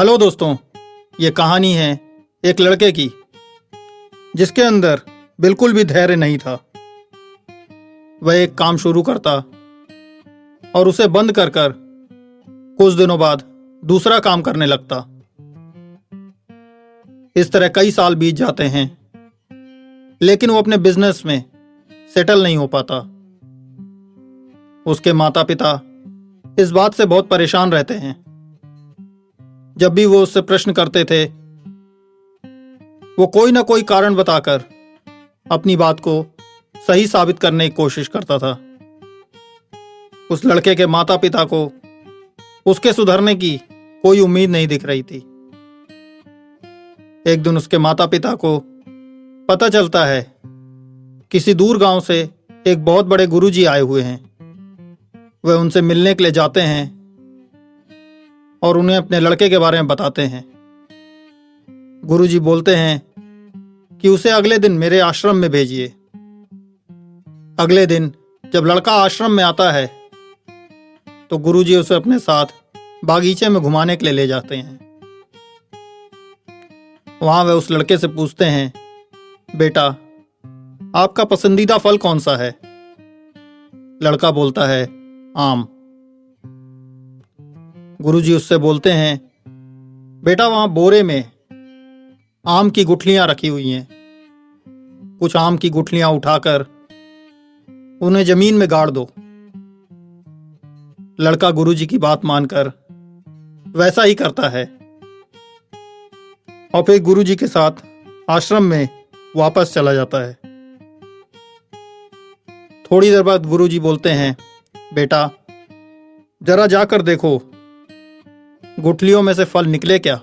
Hello दोस्तों, ये कहानी है एक लड़के की जिसके अंदर बिल्कुल भी धैर्य नहीं था। वह एक काम शुरू करता और उसे बंद कर कर कुछ दिनों बाद दूसरा काम करने लगता। इस तरह कई साल बीत जाते हैं, लेकिन वो अपने बिजनेस में सेटल नहीं हो पाता। उसके माता पिता इस बात से बहुत परेशान रहते हैं। जब भी वो उससे प्रश्न करते थे, वो कोई ना कोई कारण बताकर अपनी बात को सही साबित करने की कोशिश करता था। उस लड़के के माता पिता को उसके सुधरने की कोई उम्मीद नहीं दिख रही थी। एक दिन उसके माता पिता को पता चलता है किसी दूर गांव से एक बहुत बड़े गुरुजी आए हुए हैं। वह उनसे मिलने के लिए जाते हैं और उन्हें अपने लड़के के बारे में बताते हैं। गुरुजी बोलते हैं कि उसे अगले दिन मेरे आश्रम में भेजिए। अगले दिन जब लड़का आश्रम में आता है तो गुरुजी उसे अपने साथ बागीचे में घुमाने के लिए ले जाते हैं। वहां वे उस लड़के से पूछते हैं, बेटा, आपका पसंदीदा फल कौन सा है? लड़का बोलता है, आम। गुरुजी उससे बोलते हैं, बेटा, वहां बोरे में आम की गुठलियां रखी हुई हैं। कुछ आम की गुठलियां उठाकर उन्हें जमीन में गाड़ दो। लड़का गुरुजी की बात मानकर वैसा ही करता है और फिर गुरुजी के साथ आश्रम में वापस चला जाता है। थोड़ी देर बाद गुरुजी बोलते हैं, बेटा, जरा जाकर देखो गुठलियों में से फल निकले क्या?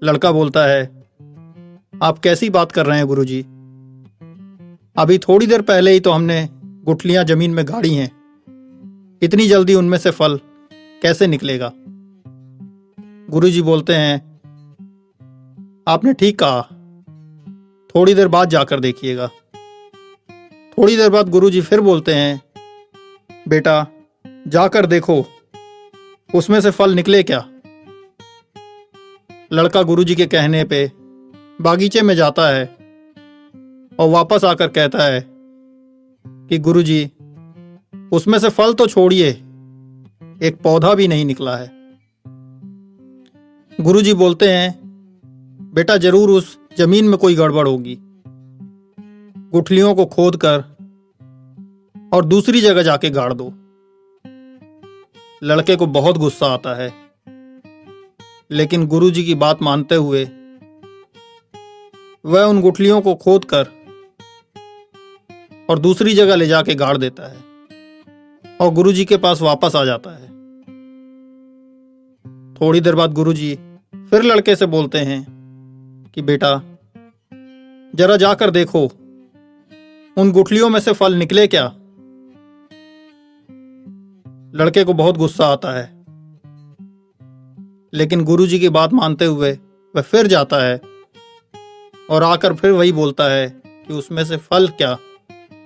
लड़का बोलता है, आप कैसी बात कर रहे हैं गुरुजी? अभी थोड़ी देर पहले ही तो हमने गुठलियां जमीन में गाड़ी हैं। इतनी जल्दी उनमें से फल कैसे निकलेगा? गुरुजी बोलते हैं, आपने ठीक कहा, थोड़ी देर बाद जाकर देखिएगा। थोड़ी देर बाद गुरुजी फिर बोलते हैं, बेटा, जाकर देखो उसमें से फल निकले क्या? लड़का गुरुजी के कहने पे बागीचे में जाता है और वापस आकर कहता है कि गुरुजी, उसमें से फल तो छोड़िए, एक पौधा भी नहीं निकला है। गुरुजी बोलते हैं, बेटा, जरूर उस जमीन में कोई गड़बड़ होगी। गुठलियों को खोदकर और दूसरी जगह जाके गाड़ दो। लड़के को बहुत गुस्सा आता है, लेकिन गुरुजी की बात मानते हुए वह उन गुठलियों को खोदकर और दूसरी जगह ले जाके गाड़ देता है और गुरुजी के पास वापस आ जाता है। थोड़ी देर बाद गुरुजी फिर लड़के से बोलते हैं कि बेटा, जरा जाकर देखो उन गुठलियों में से फल निकले क्या? लड़के को बहुत गुस्सा आता है, लेकिन गुरुजी की बात मानते हुए वह फिर जाता है और आकर फिर वही बोलता है कि उसमें से फल क्या,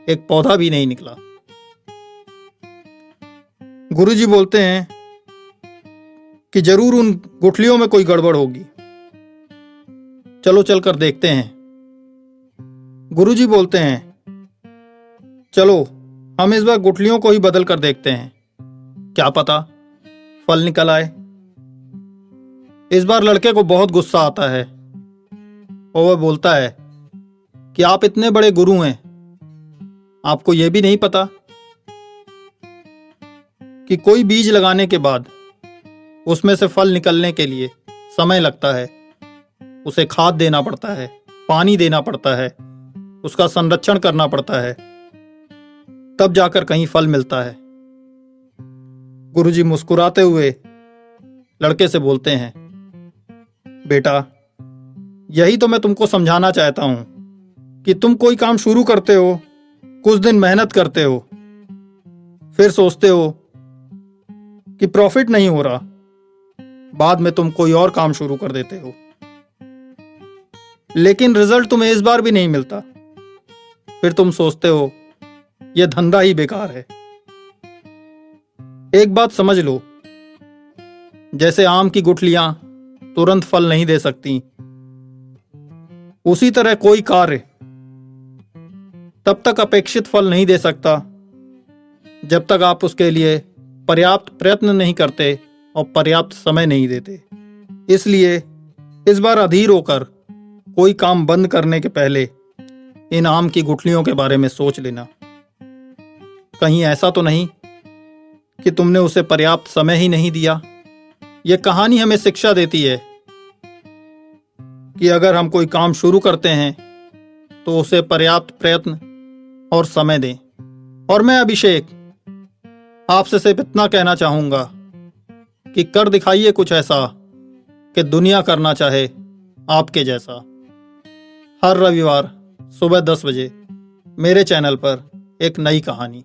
एक पौधा भी नहीं निकला। गुरुजी बोलते हैं कि जरूर उन गुठलियों में कोई गड़बड़ होगी, चलो चलकर देखते हैं। गुरुजी बोलते हैं, चलो हम इस बार गुठलियों को ही बदल कर देखते हैं, क्या पता फल निकल आए। इस बार लड़के को बहुत गुस्सा आता है और वह बोलता है कि आप इतने बड़े गुरु हैं, आपको यह भी नहीं पता कि कोई बीज लगाने के बाद उसमें से फल निकलने के लिए समय लगता है। उसे खाद देना पड़ता है, पानी देना पड़ता है, उसका संरक्षण करना पड़ता है, तब जाकर कहीं फल मिलता है। गुरुजी मुस्कुराते हुए लड़के से बोलते हैं, बेटा, यही तो मैं तुमको समझाना चाहता हूं कि तुम कोई काम शुरू करते हो, कुछ दिन मेहनत करते हो, फिर सोचते हो कि प्रॉफिट नहीं हो रहा, बाद में तुम कोई और काम शुरू कर देते हो, लेकिन रिजल्ट तुम्हें इस बार भी नहीं मिलता। फिर तुम सोचते हो यह धंधा ही बेकार है। एक बात समझ लो, जैसे आम की गुठलियां तुरंत फल नहीं दे सकती, उसी तरह कोई कार्य तब तक अपेक्षित फल नहीं दे सकता जब तक आप उसके लिए पर्याप्त प्रयत्न नहीं करते और पर्याप्त समय नहीं देते। इसलिए इस बार अधीर होकर कोई काम बंद करने के पहले इन आम की गुठलियों के बारे में सोच लेना। कहीं ऐसा तो नहीं कि तुमने उसे पर्याप्त समय ही नहीं दिया। यह कहानी हमें शिक्षा देती है कि अगर हम कोई काम शुरू करते हैं तो उसे पर्याप्त प्रयत्न और समय दें। और मैं अभिषेक आपसे सिर्फ इतना कहना चाहूंगा कि कर दिखाइए कुछ ऐसा कि दुनिया करना चाहे आपके जैसा। हर रविवार सुबह 10 बजे मेरे चैनल पर एक नई कहानी।